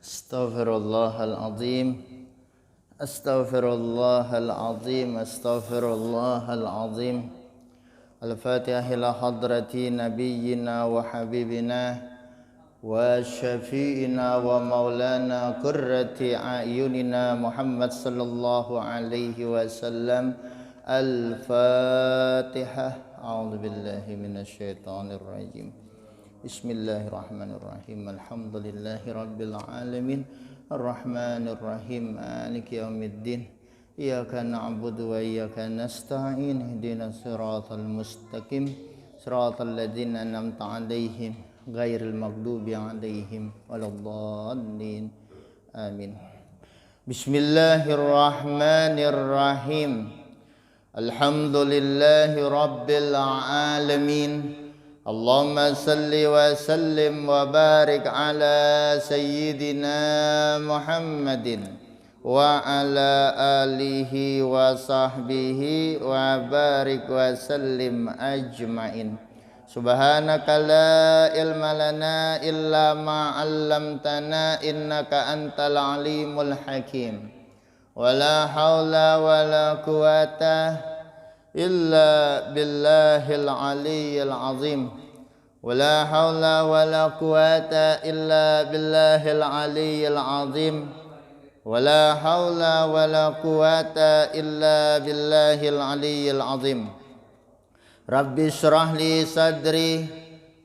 Astaghfirullahaladzim. Astaghfirullahaladzim. Astaghfirullahaladzim. Al-Fatihah ila hadrati nabiyyina wa habibina wa syafi'ina wa maulana qurrati a'yunina Muhammad sallallahu alaihi wasallam. Al-Fatihah. A'udzu billahi minasyaitonir rajim. Bismillahirrahmanirrahim. Alhamdulillahi rabbil alamin. Ar-Rahmanir Rahim. Maliki yaumiddin. Iyyaka na'budu wa iyyaka nasta'in. Ihdinas siratal mustaqim. Siratal ladzina an'amta 'alaihim ghairil maghdubi 'alaihim waladdallin. Amin. Bismillahirrahmanirrahim. Alhamdulillahi rabbil alamin. Allahumma salli wa sallim wa barik ala sayyidina Muhammadin wa ala alihi wa sahbihi wa barik wa sallim ajmain. Subhanaka la ilma lana illa ma 'allamtana innaka antal alimul hakim. Wa la haula wa la quwata illa billahil aliyyil azim. Wala haula wala quwata illa billahil aliyyil azim. Wala haula wala quwata illa billahil aliyyil azim. Rabbi shrah li sadri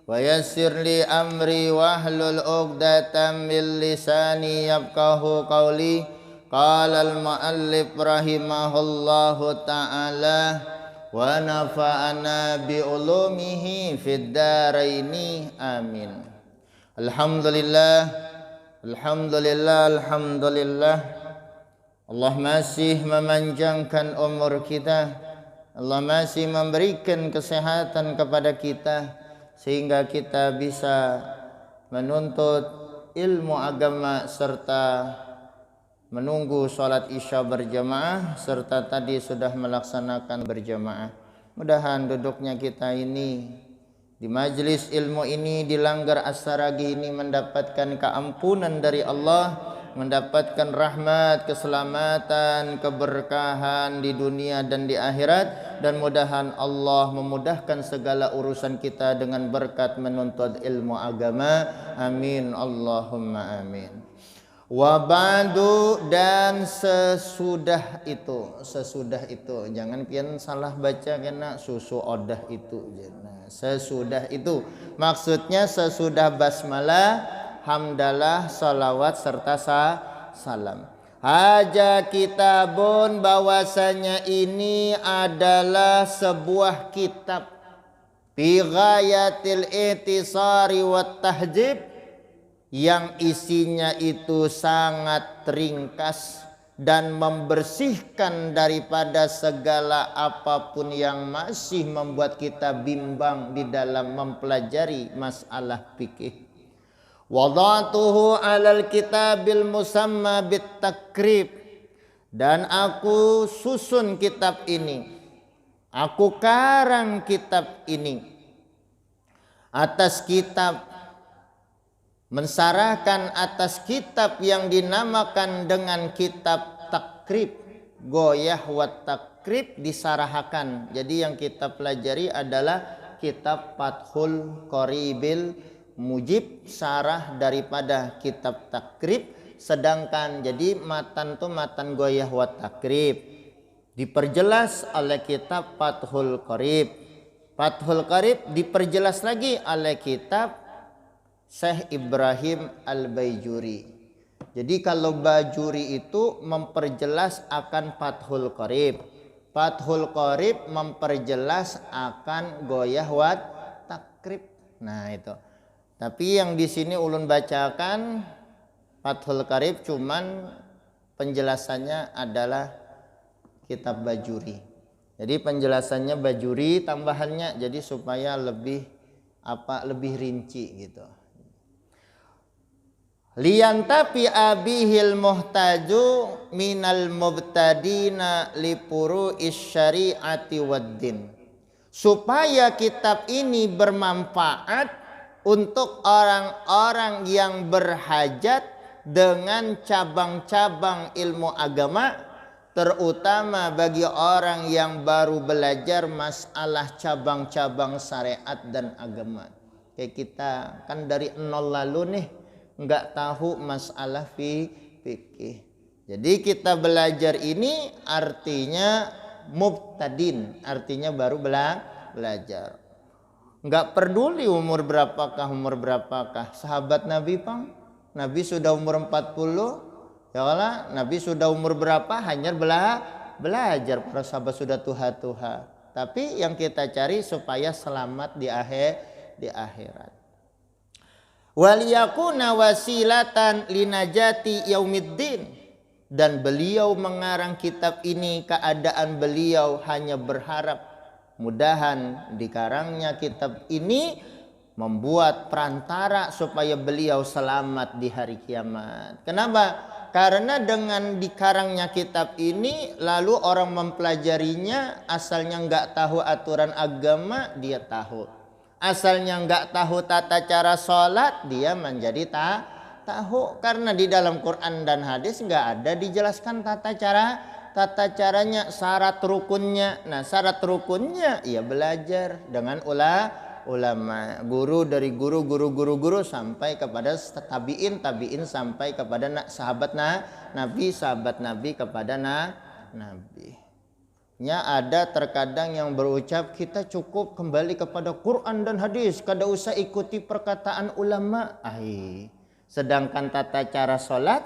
wa yassir li amri wahlul 'uqdatam min lisani yafqahu qawli. Qala al-muallif rahimahullahu ta'ala wa nafa'ana bi ulumihi fid dharaini amin. Alhamdulillah, alhamdulillah, alhamdulillah. Allah masih memanjangkan umur kita. Allah masih memberikan kesehatan kepada kita sehingga kita bisa menuntut ilmu agama serta menunggu sholat isya berjamaah serta tadi sudah melaksanakan berjamaah. Mudahan duduknya kita ini di majlis ilmu ini, di langgar as-saragi ini mendapatkan keampunan dari Allah, mendapatkan rahmat, keselamatan, keberkahan di dunia dan di akhirat, dan mudahan Allah memudahkan segala urusan kita dengan berkat menuntut ilmu agama. Amin Allahumma amin. Wa ba'du, dan sesudah itu jangan pian salah baca kena susu odah itu. Nah, sesudah itu maksudnya sesudah basmalah, hamdalah, salawat serta salam. Haja kitabun, bahwasanya ini adalah sebuah kitab fi ghayatil ihtisari wat tahjib, yang isinya itu sangat ringkas dan membersihkan daripada segala apapun yang masih membuat kita bimbang di dalam mempelajari masalah fikih. Wada'tuhu 'alal kitabil musamma bit takrib, dan aku susun kitab ini, aku karang kitab ini atas kitab, mensarahkan atas kitab yang dinamakan dengan kitab takrib. Goyah wa takrib disarahkan. Jadi yang kita pelajari adalah kitab Fathul Qoribil Mujib, sarah daripada kitab takrib. Sedangkan jadi matan tu matan goyah wa takrib diperjelas oleh kitab Fathul Qorib. Fathul Qorib diperjelas lagi oleh kitab Syekh Ibrahim Al-Baijuri. Jadi kalau Bajuri itu memperjelas akan Fathul Qorib, Fathul Qorib memperjelas akan goyah wat takrib. Nah itu. Tapi yang di sini ulun bacakan Fathul Qorib, cuman penjelasannya adalah kitab Bajuri. Jadi penjelasannya Bajuri, tambahannya jadi supaya lebih rinci gitu. Liyantafi abihil muhtaju minal mubtadina lipuru isyari'ati waddin, supaya kitab ini bermanfaat untuk orang-orang yang berhajat dengan cabang-cabang ilmu agama, terutama bagi orang yang baru belajar masalah cabang-cabang syariat dan agama. Kayak kita kan dari nol lalu nih, nggak tahu masalah fikih. Jadi kita belajar ini artinya mubtadin, artinya baru belajar. Nggak peduli umur berapakah. Sahabat Nabi pang, Nabi sudah umur 40, ya Allah, Nabi sudah umur berapa hanya belajar, para sahabat sudah tuha-tuha. Tapi yang kita cari supaya selamat di akhirat. Waliyakuna wasilatan linajati yaumiddin, dan beliau mengarang kitab ini keadaan beliau hanya berharap mudahan dikarangnya kitab ini membuat perantara supaya beliau selamat di hari kiamat. Kenapa? Karena dengan dikarangnya kitab ini lalu orang mempelajarinya, asalnya nggak tahu aturan agama dia tahu, asalnya nggak tahu tata cara sholat dia menjadi tahu, karena di dalam Quran dan hadis nggak ada dijelaskan tata caranya, syarat rukunnya. Nah, syarat rukunnya ya belajar dengan ulama, guru dari guru sampai kepada tabiin sampai kepada sahabat Nabi kepada Nabi. Ya, ada terkadang yang berucap kita cukup kembali kepada Quran dan hadis, kada usah ikuti perkataan ulama. Sedangkan tata cara sholat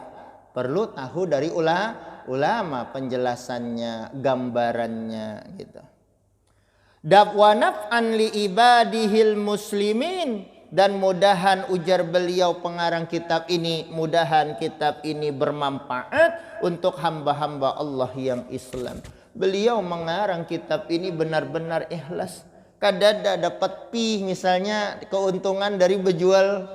perlu tahu dari ulama penjelasannya, gambarannya gitu. Wa naf'an li ibadihil muslimin, dan mudahan ujar beliau pengarang kitab ini, mudahan kitab ini bermanfaat untuk hamba-hamba Allah yang Islam. Beliau mengarang kitab ini benar-benar ikhlas. Kadada dapat misalnya keuntungan dari berjual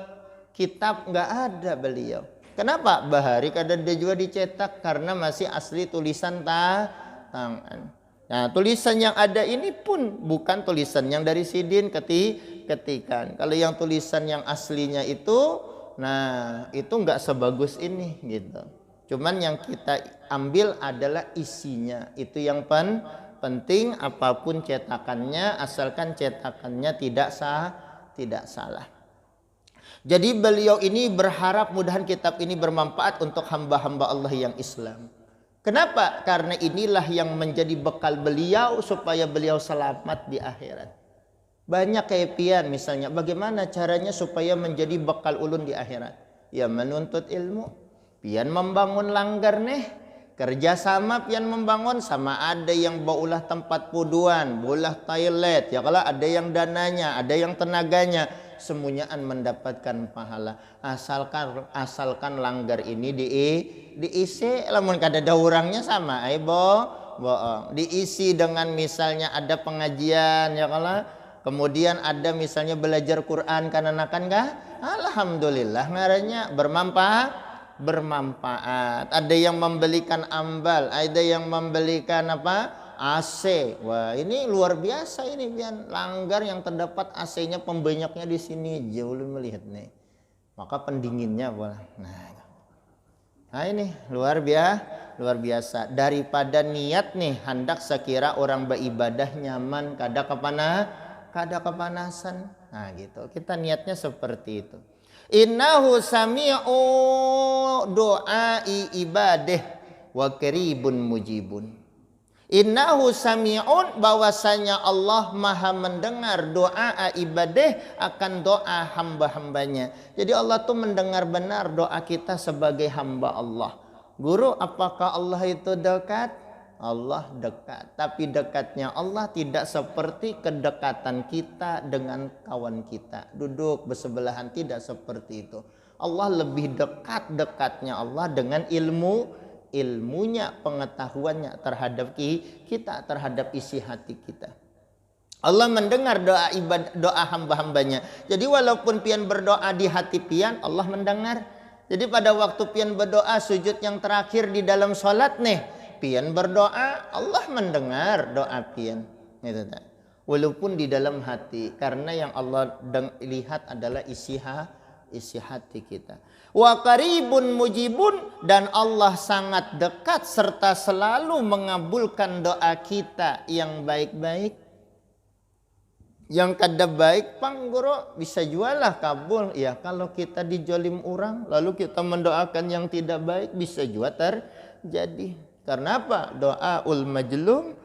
kitab, nggak ada beliau. Kenapa? Bahari kadang dia juga dicetak karena masih asli tulisan tangan. Nah, tulisan yang ada ini pun bukan tulisan yang dari sidin ketikan. Kalau yang tulisan yang aslinya itu, nah itu nggak sebagus ini gitu. Cuman yang kita ambil adalah isinya. Itu yang penting, apapun cetakannya asalkan cetakannya tidak salah. Jadi beliau ini berharap mudahan kitab ini bermanfaat untuk hamba-hamba Allah yang Islam. Kenapa? Karena inilah yang menjadi bekal beliau supaya beliau selamat di akhirat. Banyak kepian misalnya, bagaimana caranya supaya menjadi bekal ulun di akhirat? Ya menuntut ilmu, pian membangun langgar nih, kerjasama pian membangun, sama ada yang baulah tempat puduan, bolah toilet, ya kalau ada yang dananya, ada yang tenaganya, semuanya mendapatkan pahala. Asalkan langgar ini diisi, lamun kada ada orangnya sama bohong. Diisi dengan misalnya ada pengajian, ya kalau kemudian ada misalnya belajar Quran kananakan kah? Alhamdulillah ngarannya bermanfaat. Ada yang membelikan ambal, ada yang membelikan AC. Wah, ini luar biasa ini pian langgar yang terdapat AC-nya pembanyaknya di sini, jauh melihat nih. Maka pendinginnya boleh. Nah ini luar biasa. Daripada niat nih hendak sekira orang beribadah nyaman kada kepanasan. Nah gitu. Kita niatnya seperti itu. Innahu sami'u du'ai ibadah wa qaribun mujibun. Innahu sami'un, bahwasanya Allah maha mendengar doa ibadah akan doa hamba-hambanya. Jadi Allah tuh mendengar benar doa kita sebagai hamba Allah. Guru, apakah Allah itu dekat? Allah dekat. Tapi dekatnya Allah tidak seperti kedekatan kita dengan kawan kita. Duduk bersebelahan, tidak seperti itu. Allah lebih dekatnya Allah dengan ilmunya, pengetahuannya terhadap kita, terhadap isi hati kita. Allah mendengar doa hamba-hambanya. Jadi walaupun pian berdoa di hati pian, Allah mendengar. Jadi pada waktu pian berdoa sujud yang terakhir di dalam sholat nih, pian berdoa, Allah mendengar doa pian. Gitu, walaupun di dalam hati, karena yang Allah lihat adalah isi hati kita. Wa qaribun mujibun, dan Allah sangat dekat serta selalu mengabulkan doa kita yang baik-baik. Yang kada baik panggoro bisa jualah kabul. Ya kalau kita dijolim orang lalu kita mendoakan yang tidak baik bisa juga terjadi. Karena apa? Doaul majlum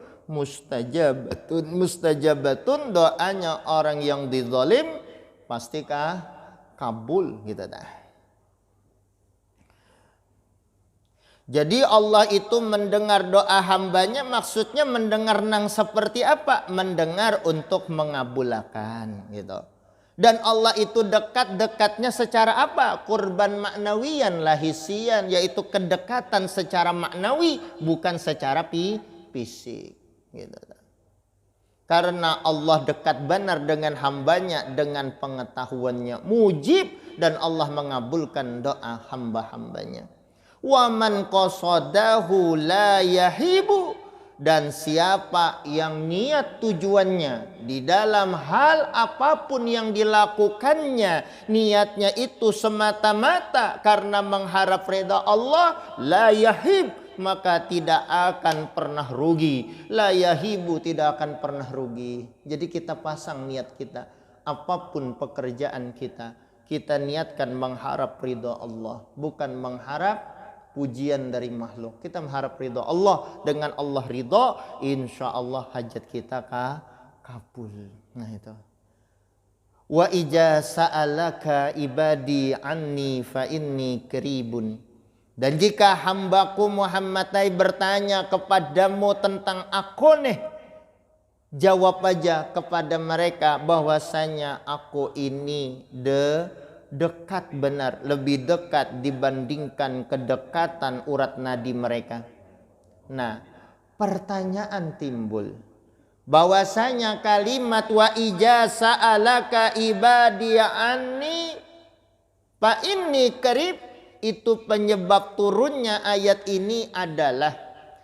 mustajabatun, doanya orang yang dizalim pastikah kabul gitu dah. Jadi Allah itu mendengar doa hambanya, maksudnya mendengar nang seperti apa? Mendengar untuk mengabulkan gitu. Dan Allah itu dekat-dekatnya secara apa? Kurban maknawiyan lahisian, yaitu kedekatan secara maknawi bukan secara fisik gitu. Karena Allah dekat benar dengan hambanya dengan pengetahuannya mujib, dan Allah mengabulkan doa hamba-hambanya. Wa man qasadahu la yahibu, dan siapa yang niat tujuannya di dalam hal apapun yang dilakukannya, niatnya itu semata-mata karena mengharap reda Allah, la yahib, maka tidak akan pernah rugi. La yahibu, tidak akan pernah rugi. Jadi kita pasang niat kita, apapun pekerjaan kita, kita niatkan mengharap ridha Allah, bukan mengharap pujian dari makhluk. Kita mengharap ridha Allah. Dengan Allah ridha, insya Allah hajat kita kabul. Nah itu. Wa ija sa'alaka ibadi anni fa inni qaribun. Dan jika hambaku Muhammad bertanya kepadamu tentang aku nih, jawab aja kepada mereka bahwasanya aku ini dekat benar, lebih dekat dibandingkan kedekatan urat nadi mereka. Nah, pertanyaan timbul bahwasanya kalimat wa ija sa'alaka ibadi anni fa inni qarib, itu penyebab turunnya ayat ini adalah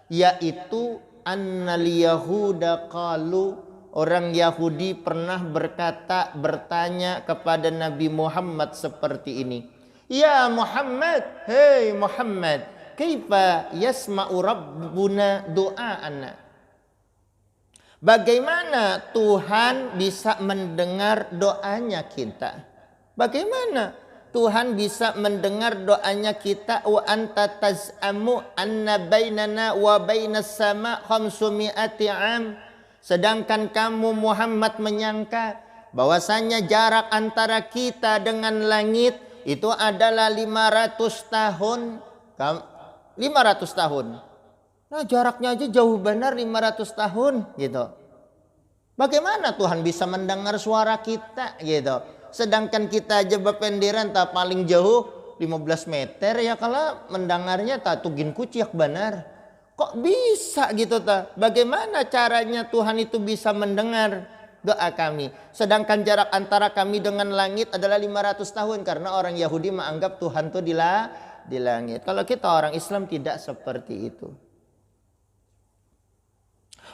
yaitu annal yahuda qalu, orang Yahudi pernah bertanya kepada Nabi Muhammad seperti ini. Ya Muhammad, hei Muhammad, kaifa yasma'u rabbuna du'a'ana? Bagaimana Tuhan bisa mendengar doanya kita? Bagaimana Tuhan bisa mendengar doanya kita? Wa anta taz'amu anna bainana wa bainas sama 500 am. Sedangkan kamu Muhammad menyangka bahwasanya jarak antara kita dengan langit itu adalah 500 tahun. 500 tahun. Nah, jaraknya aja jauh benar 500 tahun gitu. Bagaimana Tuhan bisa mendengar suara kita gitu? Sedangkan kita aja bependeran tak paling jauh 15 meter ya, kalau mendengarnya tak tugin kuciak benar. Kok bisa gitu ta? Bagaimana caranya Tuhan itu bisa mendengar doa kami? Sedangkan jarak antara kami dengan langit adalah 500 tahun. Karena orang Yahudi menganggap Tuhan itu di langit. Kalau kita orang Islam tidak seperti itu.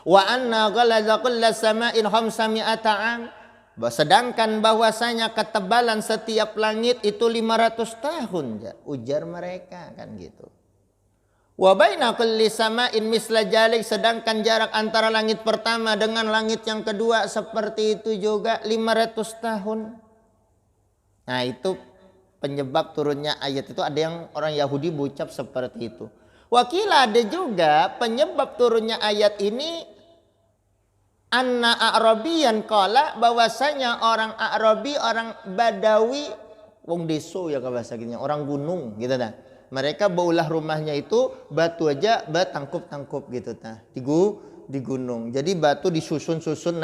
Wa anna ghalaza kulla sama'in 500 am. Sedangkan bahwasanya ketebalan setiap langit itu 500 tahun. Ujar mereka kan gitu. Wa baina kulli sama'in misla jalik, sedangkan jarak antara langit pertama dengan langit yang kedua seperti itu juga 500 tahun. Nah, itu penyebab turunnya ayat itu. Ada yang orang Yahudi berucap seperti itu. Wakila ada juga penyebab turunnya ayat ini anna a'rabiyan qala, bahwasanya orang Arabi, orang Badawi, wong deso ya bahasa gini, orang gunung gitu dah. Mereka baulah rumahnya itu batu aja batangkup-tangkup gitu tah. Di gunung. Jadi batu disusun-susun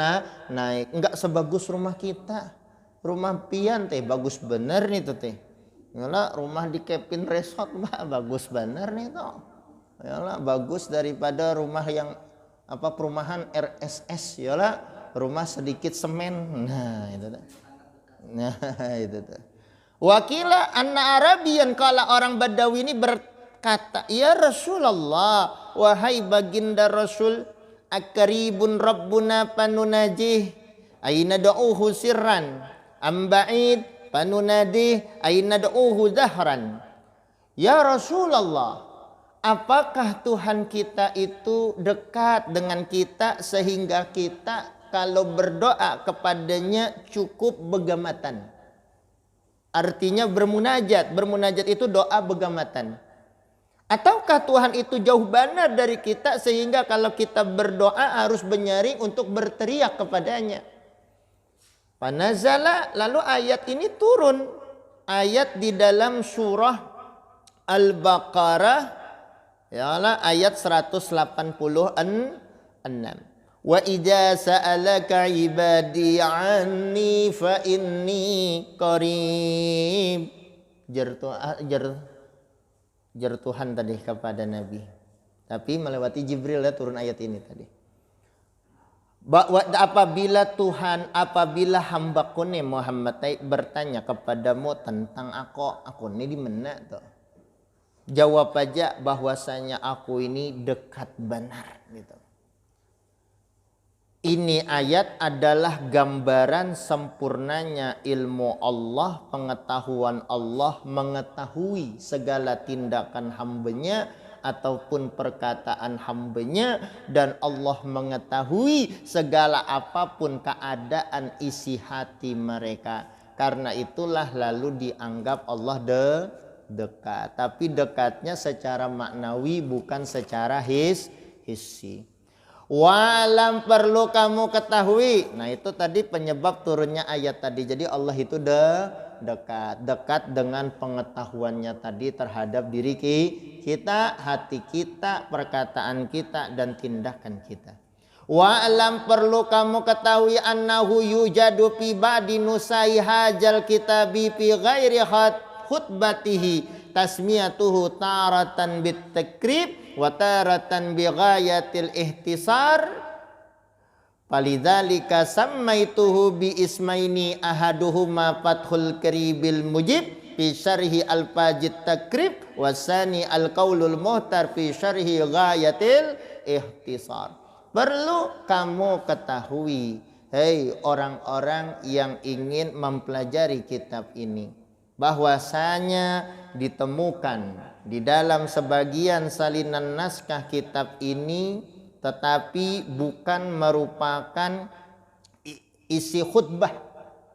naik. Enggak sebagus rumah kita. Rumah pian teh bagus bener nih tuh teh. Yalah rumah di Kevin Resort bagus bener nih tuh. Yalah bagus daripada rumah yang perumahan RSS, yalah rumah sedikit semen. Nah, itu tah. Nah, itu tah. Wakila anna Arabian, kala orang Badawi ini berkata, ya Rasulullah, wahai baginda Rasul, akaribun rabbuna panunajih, aina da'uhu sirran am ba'id Panunadi ay nad'uhu zahran. Ya Rasulullah, apakah Tuhan kita itu dekat dengan kita sehingga kita kalau berdoa kepadanya cukup begamatan? Artinya bermunajat. Bermunajat itu doa begamatan. Ataukah Tuhan itu jauh benar dari kita sehingga kalau kita berdoa harus menyaring untuk berteriak kepadanya? Panazala, lalu ayat ini turun. Ayat di dalam surah Al-Baqarah, yalah, ayat 186. Wa idza sa'alaka ibadi anni fa inni qarib. Jar Tuhan tadi kepada Nabi. Tapi melewati Jibril ya turun ayat ini tadi. Apabila hambaku nih Muhammad bertanya kepadamu tentang aku ini di mana tuh? Jawab aja bahwasanya aku ini dekat benar gitu. Ini ayat adalah gambaran sempurnanya ilmu Allah, pengetahuan Allah, mengetahui segala tindakan hambanya ataupun perkataan hambanya, dan Allah mengetahui segala apapun keadaan isi hati mereka. Karena itulah lalu dianggap Allah dekat. Tapi dekatnya secara maknawi bukan secara hissi. Walam perlu kamu ketahui. Nah itu tadi penyebab turunnya ayat tadi. Jadi Allah itu dekat dengan pengetahuannya tadi terhadap diri kita, hati kita, perkataan kita, dan tindakan kita. Walam perlu kamu ketahui annahu yujadu fi ba'di nusai hajal kitabi fi ghairi khutbatihi tasmiyatuhu taratan bit takrib wa taratan bi ghayatil ihtisar. Falidzalika sammaituhu bi ismaini ahaduhuma fathul karibil mujib fi syarhi al-fajit takrib wasani al-qaulul muhtar fi syarhi ghayatil ihtisar. Perlu kamu ketahui, hei orang-orang yang ingin mempelajari kitab ini, bahwasanya ditemukan di dalam sebagian salinan naskah kitab ini, tetapi bukan merupakan isi khutbah,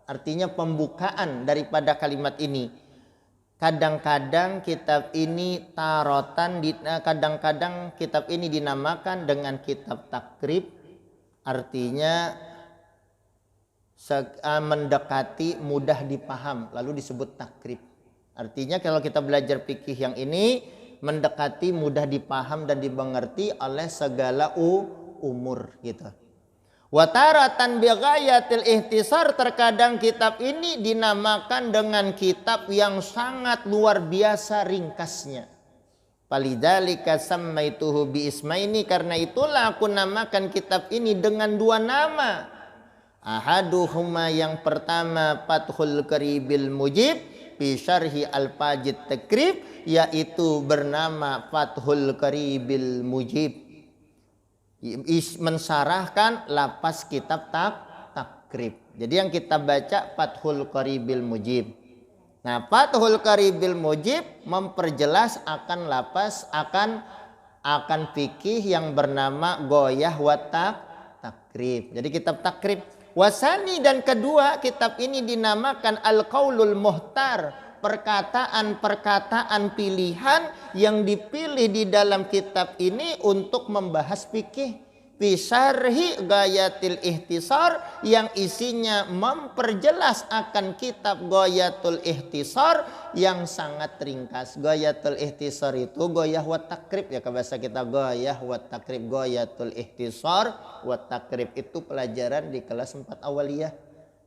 artinya pembukaan daripada kalimat ini. Kadang-kadang kitab ini kadang-kadang kitab ini dinamakan dengan kitab takrib, artinya mendekati, mudah dipaham, lalu disebut takrib. Artinya kalau kita belajar fikih yang ini, mendekati, mudah dipaham dan dimengerti oleh segala umur gitu. Wataratan bighayatil ihtisar, terkadang kitab ini dinamakan dengan kitab yang sangat luar biasa ringkasnya. Falidzalika sammaituhu bi ismaini, karena itulah aku namakan kitab ini dengan dua nama. Ahaduhuma, yang pertama, Fathul Karibil Mujib fi syarhi al-fajit takrib, yaitu bernama Fathul Karibil Mujib, mensarahkan lapas kitab takrib. Jadi yang kita baca Fathul Karibil Mujib. Nah, Fathul Karibil Mujib memperjelas akan lapas akan fikih yang bernama Ghoyah wa Takrib. Jadi kitab takrib. Wasani, dan kedua, kitab ini dinamakan Al-Qaulul Muhtar, perkataan-perkataan pilihan yang dipilih di dalam kitab ini untuk membahas fikih. Fi syarhi ghayatil ihtisar, yang isinya memperjelas akan kitab Ghayatul Ihtisar yang sangat ringkas. Ghayatul Ihtisar itu Ghoyah wa Takrib ya, ke bahasa kita Ghoyah wa Takrib. Ghayatul Ihtisar wa Takrib itu pelajaran di kelas 4 awaliyah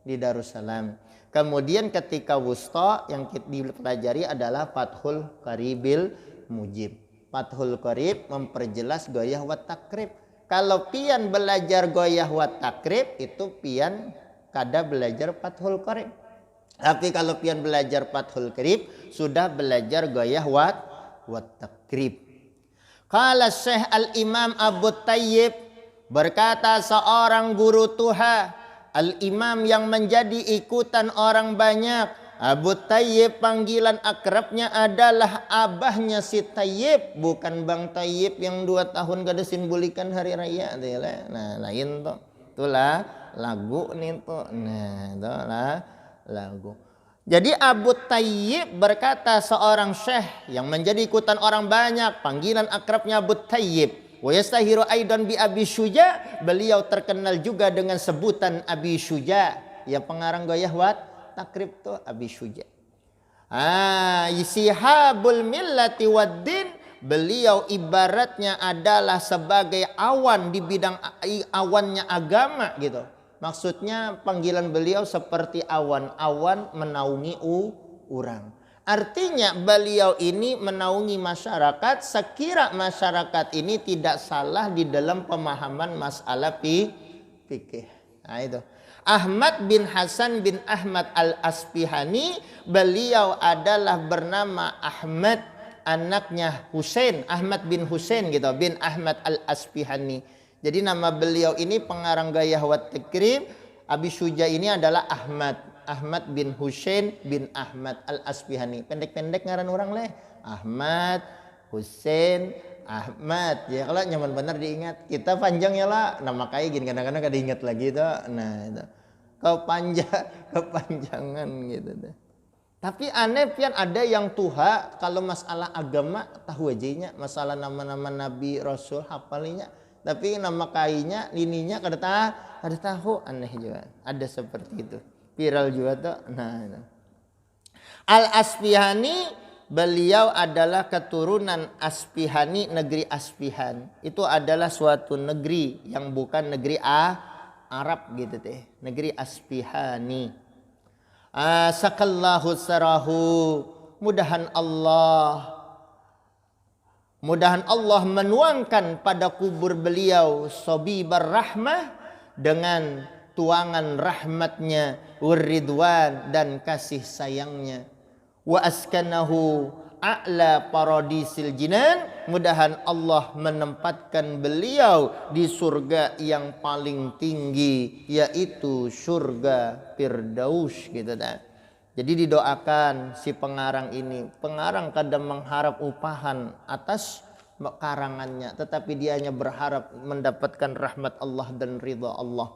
di Darussalam. Kemudian ketika wusta yang kita dipelajari adalah Fathul Karibil Mujib. Fathul Qarib memperjelas Ghoyah wa Takrib. Kalau pian belajar Ghoyah wa Takrib, itu pian kada belajar Fathul Qarib. Tapi kalau pian belajar Fathul Qarib, sudah belajar Ghoyah wa Takrib. Qala Syekh Al-Imam Abu Tayyib, berkata seorang guru Tuha, Al-Imam yang menjadi ikutan orang banyak, Abu Tayyib panggilan akrabnya adalah abahnya si Tayyib, bukan Bang Tayyib yang 2 tahun kada simbulikan hari raya. Nah, lain tuh. Itulah lagu nih tuh. Nah, itulah lagu. Jadi Abu Tayyib berkata, seorang syekh yang menjadi ikutan orang banyak, panggilan akrabnya Abu Tayyib. Wa yastahiru aidan bi Abi Syuja, beliau terkenal juga dengan sebutan Abi Syuja. Yang pengarang gayah wat takrib tuh Abi Syuja. Sihabul millati waddin, beliau ibaratnya adalah sebagai awan di bidang awannya agama gitu. Maksudnya panggilan beliau seperti awan-awan menaungi orang. Artinya beliau ini menaungi masyarakat sekira masyarakat ini tidak salah di dalam pemahaman masalah fikih. Nah itu. Ahmad bin Hasan bin Ahmad al-Asbihani, beliau adalah bernama Ahmad, anaknya Husain, Ahmad bin Husain gitu, bin Ahmad al-Asbihani. Jadi nama beliau ini pengarang gayah wat takrib Abi Syuja ini adalah Ahmad bin Husain bin Ahmad al-Asbihani. Pendek-pendek ngaran orang leh. Ahmad, Husain, Ahmad. Ya kalau nyaman benar diingat. Kita panjang ya lah. Nama kayak gini kadang-kadang kada ingat lagi tuh. Nah itu. Kepanjangan gitu deh. Tapi aneh pian ada yang tuha kalau masalah agama tahu aja, masalah nama-nama nabi rasul hafalinya, tapi nama kainya ininya kada tahu, aneh juga. Ada seperti itu. Viral juga tuh. Nah. Al-Asbihani, beliau adalah keturunan Asbihani, negeri Asbihan. Itu adalah suatu negeri yang bukan negeri Arab gitu teh, negeri Asbihani. Sakallahu sarahu, mudahan Allah menuangkan pada kubur beliau sobibar rahmah dengan tuangan rahmatnya, waridwan dan kasih sayangnya. Wa askanahu a'la paradisil jinan, mudahan Allah menempatkan beliau di surga yang paling tinggi, yaitu surga Firdaus gitu dah. Jadi didoakan si pengarang ini. Pengarang kadang mengharap upahan atas karangannya, tetapi dia hanya berharap mendapatkan rahmat Allah dan ridha Allah.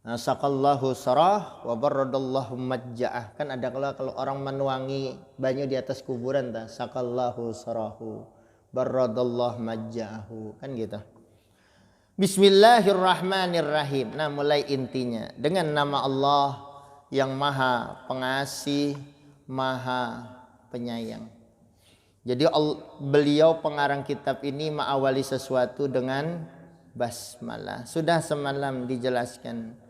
Sakallahu sarah wa baradallahu majja'ah. Kan ada kalau orang menuangi banyu di atas kuburan ta, sakallahu sarahu baradallahu majja'ahu, kan gitu. Bismillahirrahmanirrahim. Nah, mulai intinya dengan nama Allah yang Maha Pengasih, Maha Penyayang. Jadi beliau pengarang kitab ini mengawali sesuatu dengan basmalah. Sudah semalam dijelaskan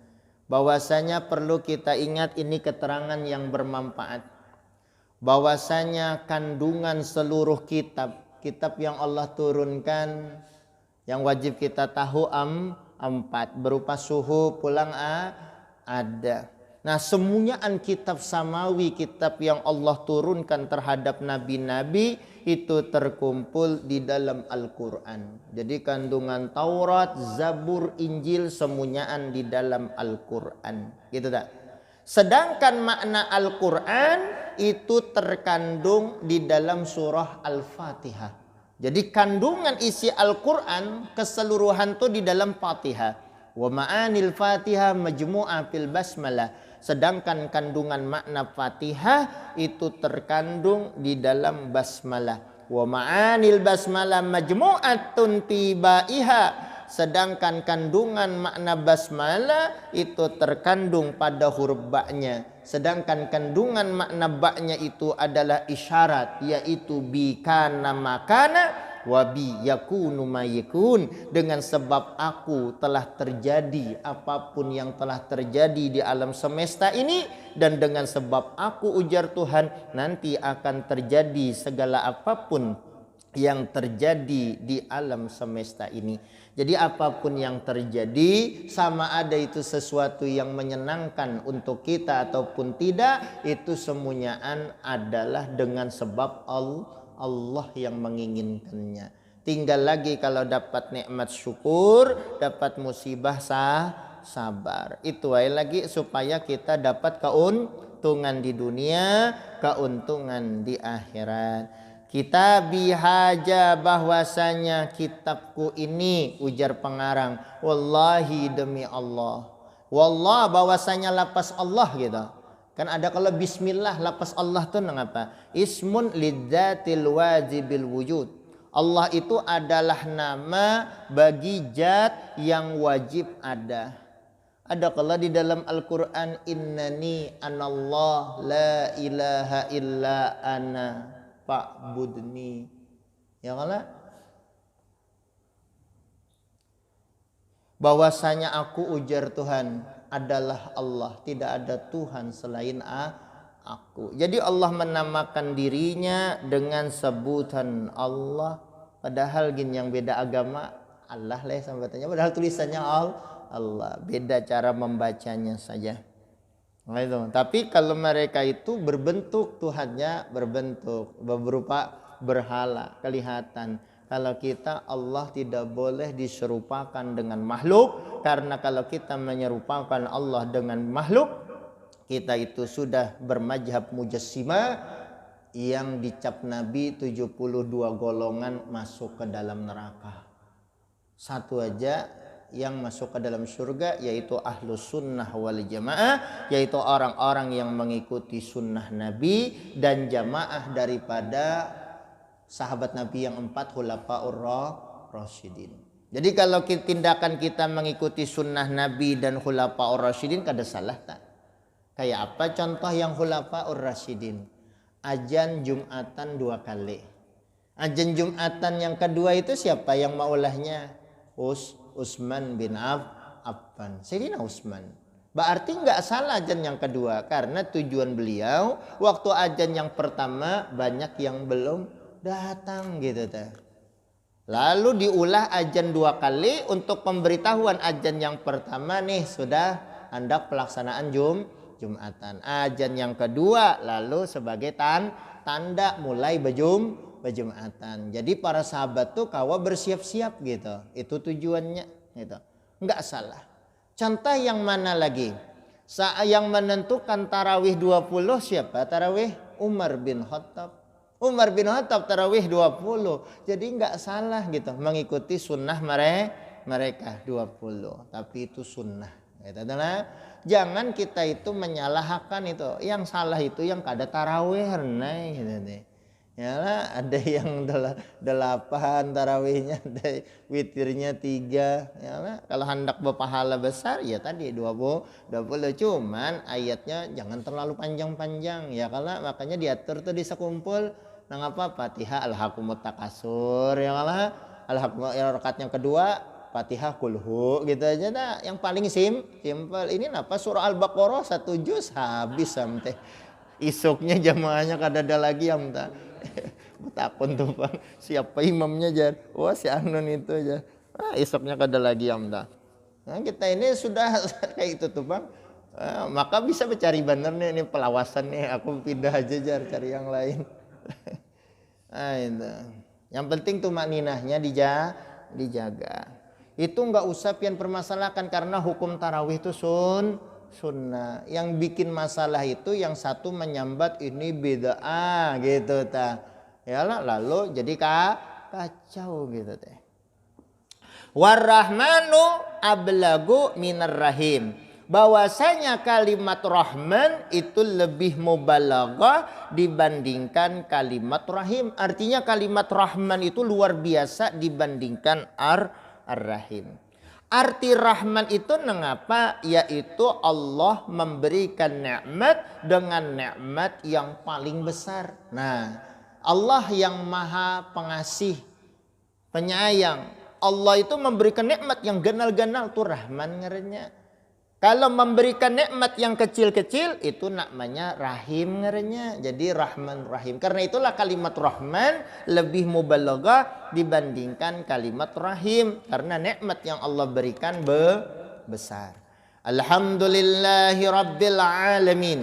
bahwasanya perlu kita ingat ini keterangan yang bermanfaat. Bahwasanya kandungan seluruh kitab yang Allah turunkan yang wajib kita tahu 4 berupa suhuf pulang ada. Nah, semuanyaan kitab samawi, kitab yang Allah turunkan terhadap nabi-nabi itu terkumpul di dalam Al-Quran. Jadi kandungan Taurat, Zabur, Injil semuanyaan di dalam Al-Quran. Gitu tak? Sedangkan makna Al-Quran itu terkandung di dalam surah Al-Fatihah. Jadi kandungan isi Al-Quran keseluruhan itu di dalam Fatihah. Wa ma'anil Fatihah majmu'ah fil basmalah. Sedangkan kandungan makna Fatihah itu terkandung di dalam basmalah. Wa ma'anil basmalah majmu'atun fi ba'iha. Sedangkan kandungan makna basmalah itu terkandung pada huruf ba-nya. Sedangkan kandungan makna ba-nya itu adalah isyarat, yaitu bi kana makana wabi yakunu mayakun, dengan sebab aku telah terjadi apapun yang telah terjadi di alam semesta ini, dan dengan sebab aku ujar Tuhan nanti akan terjadi segala apapun yang terjadi di alam semesta ini. Jadi apapun yang terjadi, sama ada itu sesuatu yang menyenangkan untuk kita ataupun tidak, itu semuanyaan adalah dengan sebab Allah yang menginginkannya. Tinggal lagi kalau dapat nikmat syukur, dapat musibah sabar. Itu aja lagi supaya kita dapat keuntungan di dunia, keuntungan di akhirat. Kitabi haja, bahwasanya kitabku ini, ujar pengarang, wallahi demi Allah. Wallah bahwasanya lapas Allah gitu. Kan ada kalau bismillah lapas Allah tuh mengapa? Ismun lidzatil wajibil wujud. Allah itu adalah nama bagi zat yang wajib ada. Ada kalau di dalam Al-Qur'an, innani anallah la ilaha illa ana fa'budni. Ya kalau bahwasanya aku, ujar Tuhan, adalah Allah, tidak ada Tuhan selain aku. Jadi Allah menamakan dirinya dengan sebutan Allah, padahal gini yang beda agama Allah lah sambatnya, padahal tulisannya Allah, beda cara membacanya saja. Nah, itu. Tapi kalau mereka itu berbentuk, Tuhannya berbentuk berupa berhala, kelihatan. Kalau kita, Allah tidak boleh diserupakan dengan makhluk, karena kalau kita menyerupakan Allah dengan makhluk, kita itu sudah bermadzhab mujassimah yang dicap Nabi 72 golongan masuk ke dalam neraka. Satu aja yang masuk ke dalam surga, yaitu ahlus sunnah wal jamaah, yaitu orang-orang yang mengikuti sunnah Nabi dan jamaah daripada sahabat Nabi yang 4 khulafaur rasyidin. Jadi kalau tindakan kita mengikuti sunnah Nabi dan khulafaur rasyidin kada salah tak? Kayak apa contoh yang khulafaur rasyidin? Azan Jumatan 2 kali. Azan Jumatan yang kedua itu siapa yang maulahnya? Utsman bin Affan, Sayyidina Utsman. Berarti nggak salah azan yang kedua, karena tujuan beliau waktu azan yang pertama banyak yang belum datang gitu teh. Lalu diulah azan 2 kali untuk pemberitahuan azan yang pertama nih sudah hendak pelaksanaan Jumatan. Azan yang kedua lalu sebagai tanda mulai Jumatan. Jadi para sahabat tuh kawa bersiap-siap gitu. Itu tujuannya gitu. Enggak salah. Contoh yang mana lagi? Yang menentukan tarawih 20 siapa? Tarawih Umar bin Khattab. Umar bin Khattab tarawih 20. Jadi enggak salah gitu mengikuti sunnah mereka 20. Tapi itu sunnah. Gitu. Jangan kita itu menyalahkan itu. Yang salah itu yang kada tarawih gitu deh. Ya lah, ada yang 8 tarawihnya, ada witirnya 3. Ya lah, kalau hendak berpahala besar ya tadi 20. Cuman ayatnya jangan terlalu panjang-panjang ya, kalau makanya diatur tuh di sekumpul. Nah apa Fatihah Alhaqumut Takasur ya lah, Alhaqumut rakaat yang kedua Fatihah kulhu gitu aja dah. Yang paling simpel. Ini apa surah Al-Baqarah 1 juz habis sampai. Isuknya jamaahnya kada ada lagi yang tak. Takut tuh bang, siapa imamnya jar? Wah si Anon itu aja. Isuknya kada lagi yang tak. Nah, kita ini sudah kayak itu tuh bang. Maka bisa mencari bener nih, ini pelawasan nih. Aku pindah aja jar, cari yang lain. Itu. Yang penting tuh makninahnya dijaga. Itu nggak usah pian permasalahkan, karena hukum tarawih itu sunnah. Yang bikin masalah itu yang satu menyambat ini bid'ah gitu ta. Ya lalu jadi kacau gitu teh. Warrahmanu ablagu minar rahim. Bahwasanya kalimat Rahman itu lebih mubalaghah dibandingkan kalimat Rahim. Artinya kalimat Rahman itu luar biasa dibandingkan Ar-Rahim. Arti Rahman itu mengapa? Yaitu Allah memberikan nikmat dengan nikmat yang paling besar. Nah, Allah yang maha pengasih, penyayang. Allah itu memberikan nikmat yang ganal-ganal tuh Rahman ngerenya. Kalau memberikan nikmat yang kecil-kecil itu namanya Rahim ngerenya. Jadi Rahman Rahim. Karena itulah kalimat Rahman lebih mubalaghah dibandingkan kalimat Rahim. Karena nikmat yang Allah berikan besar. Alhamdulillahi Rabbil Alamin.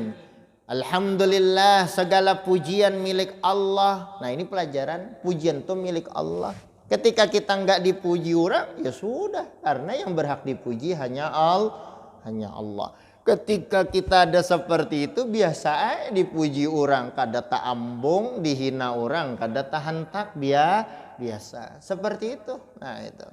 Alhamdulillah segala pujian milik Allah. Nah ini pelajaran, pujian itu milik Allah. Ketika kita enggak dipuji orang, ya sudah. Karena yang berhak dipuji hanya Allah. Ketika kita ada seperti itu biasa aja dipuji orang, kada tak ambung, dihina orang, kada tak hentak, biasa. Seperti itu. Nah itu.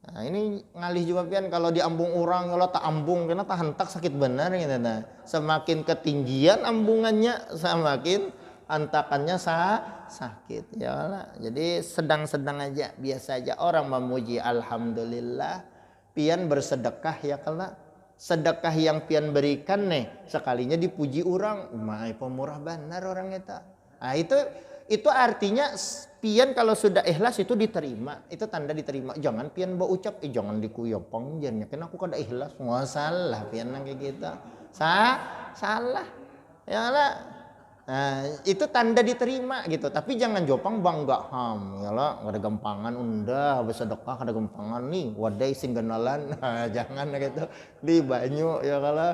Nah ini ngalih juga pian kalau diambung orang, kalau tak ambung karena tak hentak sakit benar gitu. Nah, semakin ketinggian ambungannya semakin antakannya sakit ya lah. Jadi sedang-sedang aja, biasa aja orang memuji alhamdulillah, pian bersedekah ya kelak. Sedekah yang pian berikan nih sekalinya dipuji orang, mai pemurah benar orang itu. Nah itu artinya pian kalau sudah ikhlas itu diterima, itu tanda diterima. Jangan pian bawa ucap, jangan dikuyopong jannya, karena aku kada ikhlas, nggak salah pian kayak gitu, salah, ya lah. Nah, itu tanda diterima gitu. Tapi jangan jopang bangga ham, ya lah, ada gampangan undah, bersedekah ada gampangan nih, wadai singgenalan, nah, jangan gitu. Di banyu ya kalau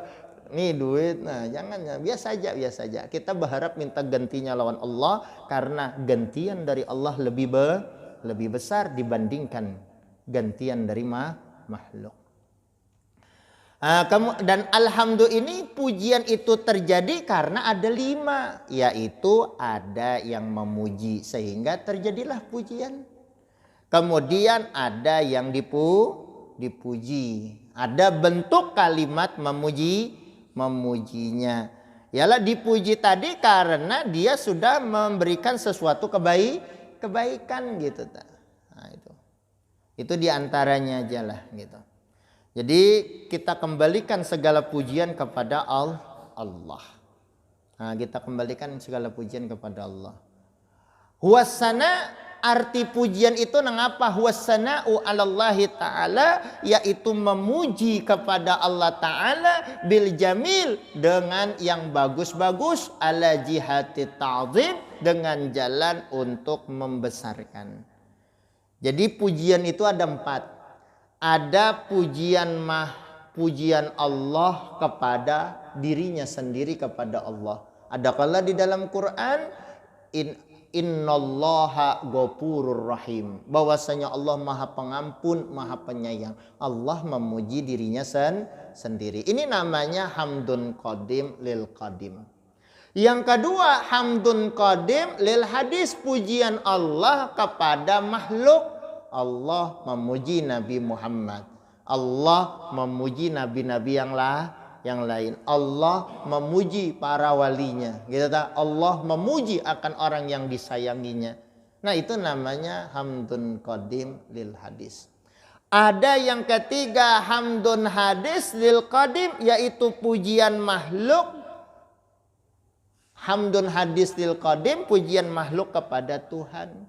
nih duit, nah jangan ya, biasa aja. Kita berharap minta gantinya lawan Allah karena gantian dari Allah lebih besar dibandingkan gantian dari makhluk. Dan alhamdulillah ini pujian itu terjadi karena ada 5, yaitu ada yang memuji sehingga terjadilah pujian. Kemudian ada yang dipuji, ada bentuk kalimat memujinya. Yalah dipuji tadi karena dia sudah memberikan sesuatu kebaikan gitu. Nah, itu diantaranya aja lah gitu. Jadi kita kembalikan segala pujian kepada Allah. Nah, kita kembalikan segala pujian kepada Allah. Huwassana, arti pujian itu nangapa? Huwassana'u 'alallahi ta'ala, yaitu memuji kepada Allah Ta'ala bil jamil, dengan yang bagus-bagus, ala jihati ta'zim, dengan jalan untuk membesarkan. Jadi pujian itu ada 4. Ada pujian Allah kepada dirinya sendiri, kepada Allah. Ada kala di dalam Quran innallaha ghafurur rahim, bahwasanya Allah Maha Pengampun, Maha Penyayang. Allah memuji dirinya sendiri. Ini namanya hamdun qadim lil qadim. Yang kedua, hamdun qadim lil hadis, pujian Allah kepada makhluk. Allah memuji Nabi Muhammad, Allah memuji nabi-nabi yang lain, Allah memuji para walinya, gitu tak? Allah memuji akan orang yang disayanginya. Nah itu namanya hamdun qadim lil hadis. Ada yang ketiga, hamdun hadis lil qadim, yaitu pujian makhluk. Hamdun hadis lil qadim, pujian makhluk kepada Tuhan.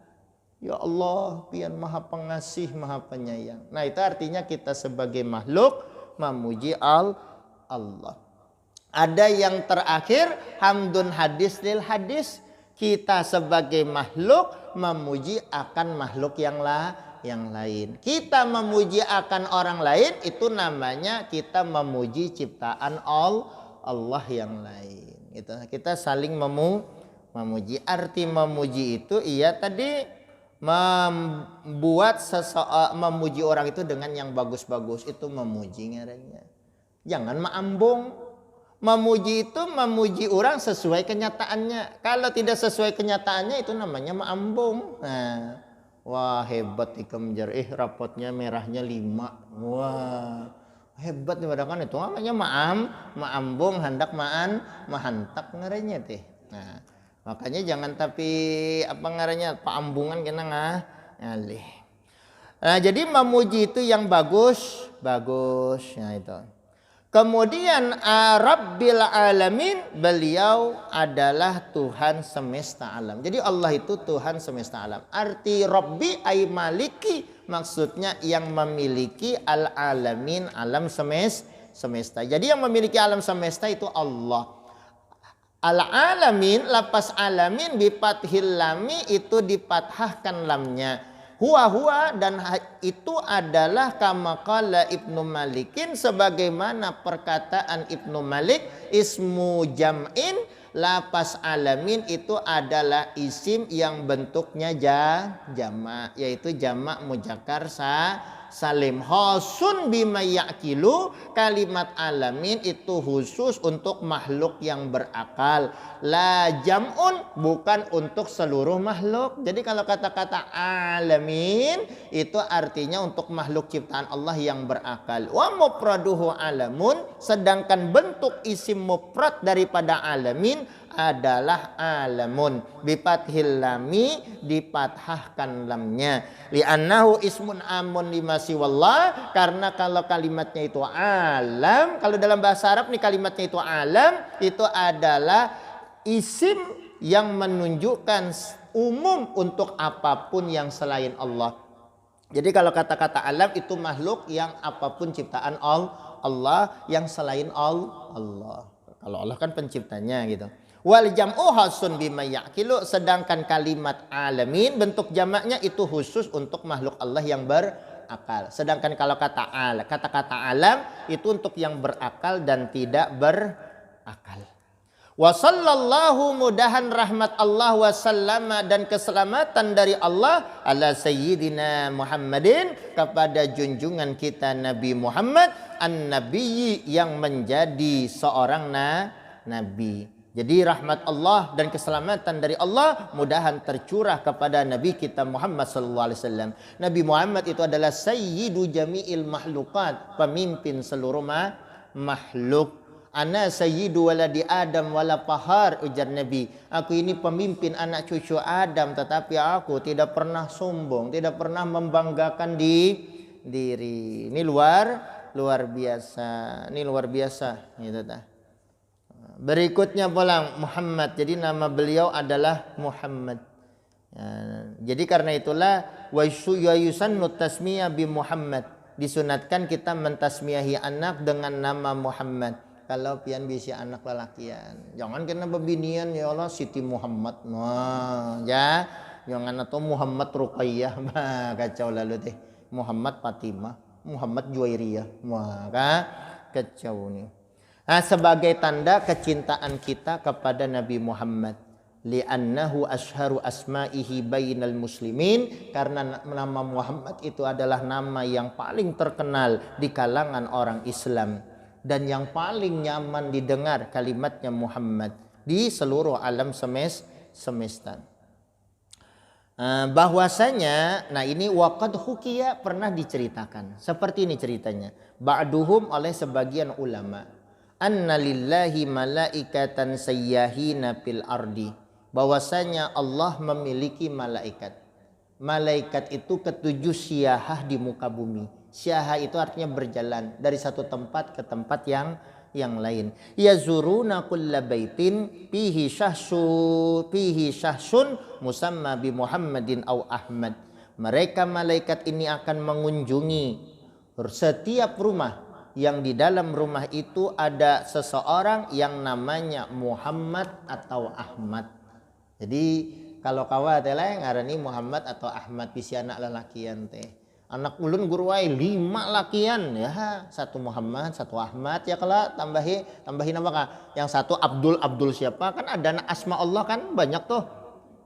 Ya Allah, pian Maha Pengasih, Maha Penyayang. Nah itu artinya kita sebagai makhluk memuji Allah. Ada yang terakhir, hamdun hadis lil hadis, kita sebagai makhluk memuji akan makhluk yang lain. Kita memuji akan orang lain, itu namanya kita memuji ciptaan Allah yang lain. Itu kita saling memuji. Arti memuji itu tadi membuat memuji orang itu dengan yang bagus-bagus, itu memuji ngarannya. Jangan maambung. Memuji itu memuji orang sesuai kenyataannya. Kalau tidak sesuai kenyataannya itu namanya maambung. Nah, wah hebat ikam jar, rapotnya merahnya 5. Wah hebat nih kan, itu namanya maambung, hendak mahantak ngarannya teh. Nah, makanya jangan tapi apa ngarannya paambungan kena ngalih. Nah, jadi memuji itu yang bagus. Nah itu. Kemudian Rabbil Alamin, beliau adalah Tuhan semesta alam. Jadi Allah itu Tuhan semesta alam. Arti Rabbi ay maliki, maksudnya yang memiliki al-alamin, alam semesta. Jadi yang memiliki alam semesta itu Allah. Al-alamin, lapas alamin bipathil lami, itu dipathahkan lamnya. Huwa, dan itu adalah kama qala Ibnu Malikin, sebagaimana perkataan Ibnu Malik, ismu jam'in, lapas alamin itu adalah isim yang bentuknya jamak, yaitu jamak muzakkar salim. Khosun bima ya'kilu, kalimat alamin itu khusus untuk makhluk yang berakal. La jam'un, bukan untuk seluruh makhluk. Jadi kalau kata-kata alamin itu artinya untuk makhluk ciptaan Allah yang berakal. Wa mufraduhu alamun, sedangkan bentuk isim mufrad daripada alamin adalah alamun. Bifathil lami, dipathahkan lamnya. Li'annahu ismun amun lima siwallah, karena kalau kalimatnya itu alam, kalau dalam bahasa Arab nih kalimatnya itu alam, itu adalah isim yang menunjukkan umum untuk apapun yang selain Allah. Jadi kalau kata-kata alam itu makhluk yang apapun ciptaan Allah yang selain Allah. Kalau Allah kan penciptanya gitu. Wal jam'u hasun bima ya'kilu, sedangkan kalimat alamin bentuk jamaknya itu khusus untuk makhluk Allah yang berakal. Sedangkan kalau kata-kata alam itu untuk yang berakal dan tidak berakal. Wa sallallahu, mudahan rahmat Allah wasallama dan keselamatan dari Allah ala sayyidina Muhammadin, kepada junjungan kita Nabi Muhammad an-nabiyyi, yang menjadi seorang nabi. Jadi rahmat Allah dan keselamatan dari Allah mudahan tercurah kepada Nabi kita Muhammad sallallahu alaihi wasallam. Nabi Muhammad itu adalah sayyidu jami'il mahlukat, pemimpin seluruh makhluk. Ana sayyidu waladi Adam wala fahar, ujar Nabi. Aku ini pemimpin anak cucu Adam, tetapi aku tidak pernah sombong, tidak pernah membanggakan diri. Ini luar biasa. Ini luar biasa gitu ta. Berikutnya pula Muhammad. Jadi nama beliau adalah Muhammad. Ya, jadi karena itulah wa yusannu tasmiyah bi Muhammad. Disunatkan kita mentasmiyahi anak dengan nama Muhammad. Kalau pian bisi anak lelakian, jangan kena bebinian ya Allah Siti Muhammad. Nah, ya, jangan atau Muhammad Ruqayyah, kacau lalu teh. Muhammad Fatimah, Muhammad Juwairiyah. Maka kacau nih. Nah, sebagai tanda kecintaan kita kepada Nabi Muhammad, li'annahu asharu asma'ihi bainal muslimin, karena nama Muhammad itu adalah nama yang paling terkenal di kalangan orang Islam dan yang paling nyaman didengar kalimatnya Muhammad di seluruh alam semesta. Bahwasanya, nah ini waqad hukiya, pernah diceritakan seperti ini ceritanya, ba'duhum, oleh sebagian ulama, anna lillahi malaikatan sayyahina fil ardi, bahwasanya Allah memiliki malaikat. Malaikat itu ketujuh siyahah di muka bumi. Siyahah itu artinya berjalan dari satu tempat ke tempat yang lain. Yazuruna kulla baitin fihi syahsun musamma bi Muhammadin au Ahmad. Mereka malaikat ini akan mengunjungi setiap rumah yang di dalam rumah itu ada seseorang yang namanya Muhammad atau Ahmad. Jadi kalau kawa teh ngarani Muhammad atau Ahmad bisi anak lelakian teh. Anak ulun guru wae 5 lakian ya, satu Muhammad, satu Ahmad ya, kalau tambahin apa kah? Yang satu Abdul siapa? Kan ada asma Allah kan banyak tuh.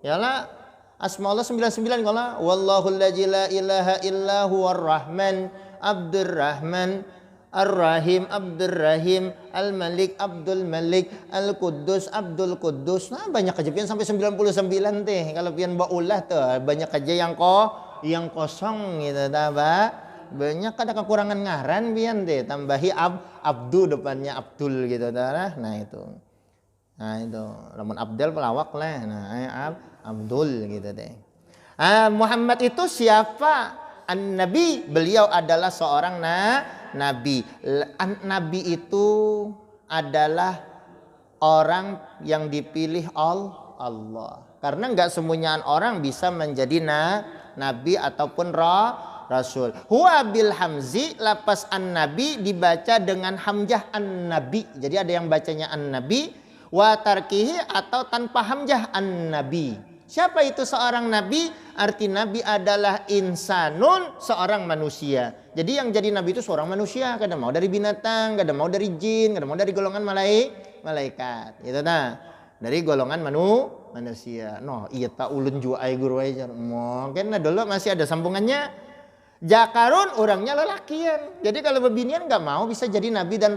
Yalah asma Allah 99 kalau wallahu la ilaha illa huwar rahman Abdurrahman Ar-Rahim Abdurrahim, Al-Malik Abdul Malik, Al-Quddus Abdul Quddus. Nah, banyak aja pian sampai 99 teh. Kalau pian baulah tuh banyak aja yang kosong gitu ta, Ba. Banyak ada kekurangan ngaran pian teh. Tambahi Abdu depannya Abdul gitu ta. Nah itu. Lamun Abdul pelawak lah. Nah, Abdul gitu teh. Muhammad itu siapa? An-Nabi, beliau adalah seorang Nabi. Nabi itu adalah orang yang dipilih Allah. Karena enggak semuanya orang bisa menjadi nabi ataupun rasul. Huwa bil hamzi, lapas an-nabi dibaca dengan hamzah an-nabi. Jadi ada yang bacanya an-nabi, wa tarkihi atau tanpa hamzah an-nabi. Siapa itu seorang nabi? Arti nabi adalah insanun, seorang manusia. Jadi yang jadi nabi itu seorang manusia. Kadang mau dari binatang, kadang mau dari jin, kadang mau dari golongan malaikat. Itu nah, dari golongan manusia. No, iya tak ulun jua ai guru aja. Mungkin dulu masih ada sambungannya. Jakarun orangnya lelakian. Jadi kalau bebinian nggak mau bisa jadi nabi dan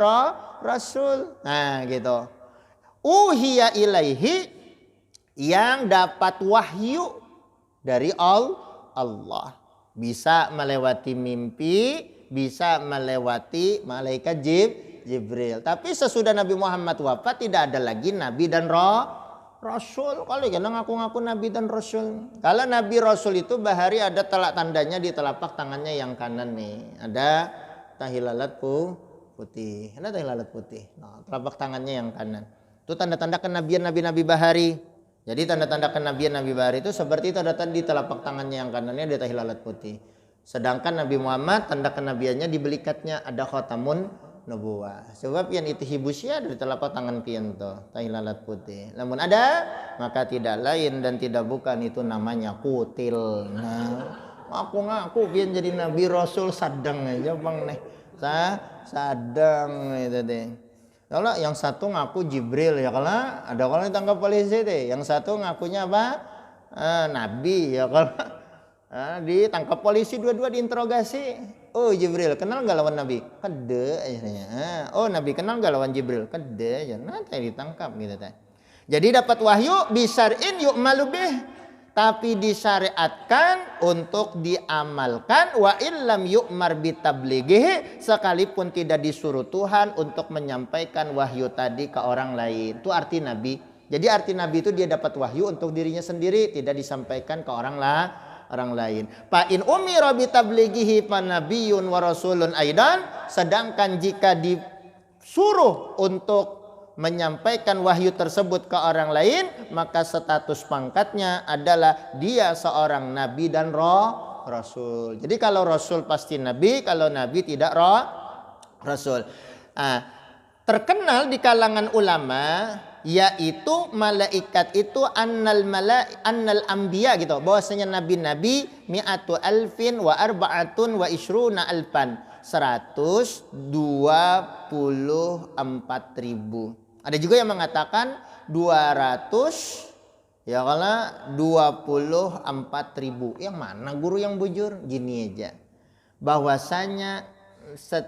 rasul. Nah gitu. Uhiya ilaihi, yang dapat wahyu dari Allah. Bisa melewati mimpi, bisa melewati malaikat Jibril. Tapi sesudah Nabi Muhammad wafat tidak ada lagi nabi dan rasul. Kalau kita ngaku-ngaku nabi dan rasul. Kalau nabi rasul itu bahari ada telak tandanya di telapak tangannya yang kanan nih. Ada tahilalat putih. Ada tahilalat putih. Nah, telapak tangannya yang kanan. Itu tanda-tanda kenabian nabi-nabi bahari. Jadi tanda-tanda kenabian Nabi bahari itu seperti itu, ada di telapak tangannya yang kanannya ada tahilalat putih. Sedangkan Nabi Muhammad tanda kenabiannya di belikatnya ada khatamun nubuwah. Sebab yang itu hibusnya dari telapak tangan kianto tahilalat putih. Namun ada maka tidak lain dan tidak bukan, itu namanya kutil. Nah, ngaku pian jadi Nabi Rasul sadang aja bang nih. Sadang itu deh. Kalau yang satu ngaku Jibril ya, kalau ada kalau ditangkap polisi deh, yang satu ngakunya apa? Nabi ya, kalau ditangkap polisi dua-dua diinterogasi. Oh Jibril kenal nggak lawan Nabi? Kede aja. Oh Nabi kenal nggak lawan Jibril? Kede aja. Nanti ditangkap gitu teh. Jadi dapat wahyu bisarin yuk malubih, tapi disyariatkan untuk diamalkan, wa illam yu'mar bitablighihi, sekalipun tidak disuruh Tuhan untuk menyampaikan wahyu tadi ke orang lain. Itu arti nabi. Jadi arti nabi itu dia dapat wahyu untuk dirinya sendiri, tidak disampaikan ke orang lain. Fa in umira bitablighihi fa nabiyyun wa rasulun aidan, sedangkan jika disuruh untuk menyampaikan wahyu tersebut ke orang lain, maka status pangkatnya adalah dia seorang nabi dan rasul. Jadi kalau rasul pasti nabi, kalau nabi tidak rasul. Terkenal di kalangan ulama yaitu malaikat itu annal anbiya gitu, bahwasanya nabi-nabi mi'atu alfin wa arba'atun wa ishruna alfan, 124.000. Ada juga yang mengatakan 200 ya, kalau 24.000. Yang mana guru yang bujur? Gini aja. Bahwasanya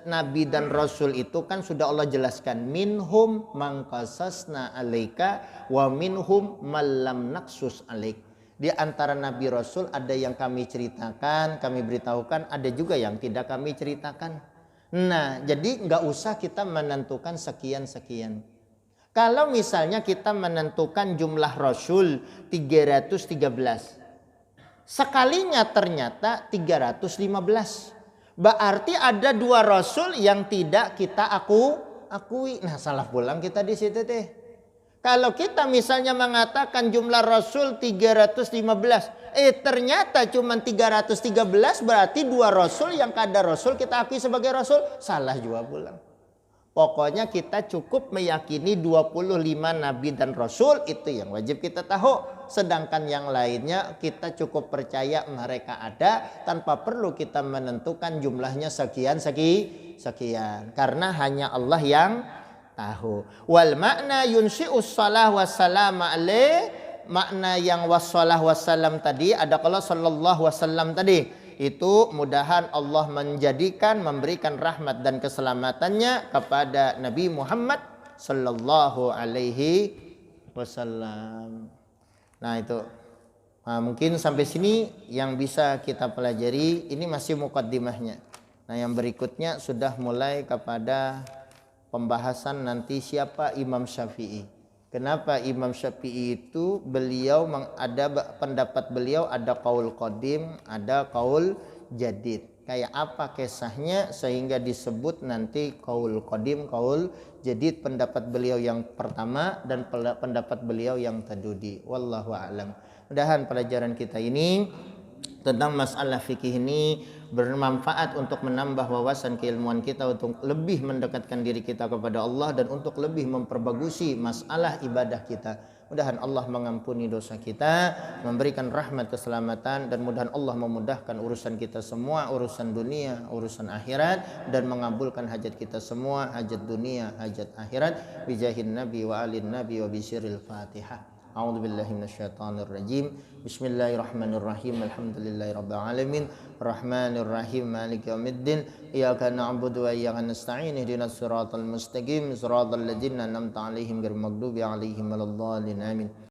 nabi dan rasul itu kan sudah Allah jelaskan, minhum man qasasna alaika wa minhum man lam naqsus alaik. Di antara nabi rasul ada yang kami ceritakan, kami beritahukan, ada juga yang tidak kami ceritakan. Nah, jadi nggak usah kita menentukan sekian-sekian. Kalau misalnya kita menentukan jumlah rasul 313, sekalinya ternyata 315, berarti ada 2 rasul yang tidak kita akui. Nah, salah pulang kita di situ teh. Kalau kita misalnya mengatakan jumlah rasul 315, ternyata cuma 313, berarti 2 rasul yang kada rasul kita akui sebagai rasul, salah juga pulang. Pokoknya kita cukup meyakini 25 nabi dan rasul, itu yang wajib kita tahu. Sedangkan yang lainnya kita cukup percaya mereka ada, tanpa perlu kita menentukan jumlahnya sekian. Karena hanya Allah yang tahu. Wal makna yunshi'us salah wassalam alaih, makna yang wassalah wassalam tadi ada kalau sallallahu wasallam tadi. Itu mudahan Allah menjadikan, memberikan rahmat dan keselamatannya kepada Nabi Muhammad sallallahu alaihi wasallam. Nah itu mungkin sampai sini yang bisa kita pelajari. Ini masih mukaddimahnya. Nah yang berikutnya sudah mulai kepada pembahasan nanti siapa Imam Syafi'i. Kenapa Imam Syafi'i itu beliau ada pendapat beliau, ada qaul qadim, ada qaul jadid. Kayak apa kisahnya sehingga disebut nanti qaul qadim, qaul jadid, pendapat beliau yang pertama dan pendapat beliau yang tadudi. Wallahu a'lam. Mudahan pelajaran kita ini tentang masalah fikih ini bermanfaat untuk menambah wawasan keilmuan kita, untuk lebih mendekatkan diri kita kepada Allah dan untuk lebih memperbagusi masalah ibadah kita. Mudahan Allah mengampuni dosa kita, memberikan rahmat keselamatan, dan mudahan Allah memudahkan urusan kita semua, urusan dunia, urusan akhirat, dan mengabulkan hajat kita semua, hajat dunia, hajat akhirat, bijahin nabi wa alin nabi wa bisyiril fatihah. A'udzubillahi minasyaitonirrajim. Bismillahirrahmanirrahim. Alhamdulillahirabbil alamin. Rahmanirrahim. Maliki yaumiddin. Iyyaka na'budu wa iyyaka nasta'in. Ihdinas siratal mustaqim. Shiratal ladzina an'amta 'alaihim ghairil maghdubi 'alaihim waladdallin. Amin.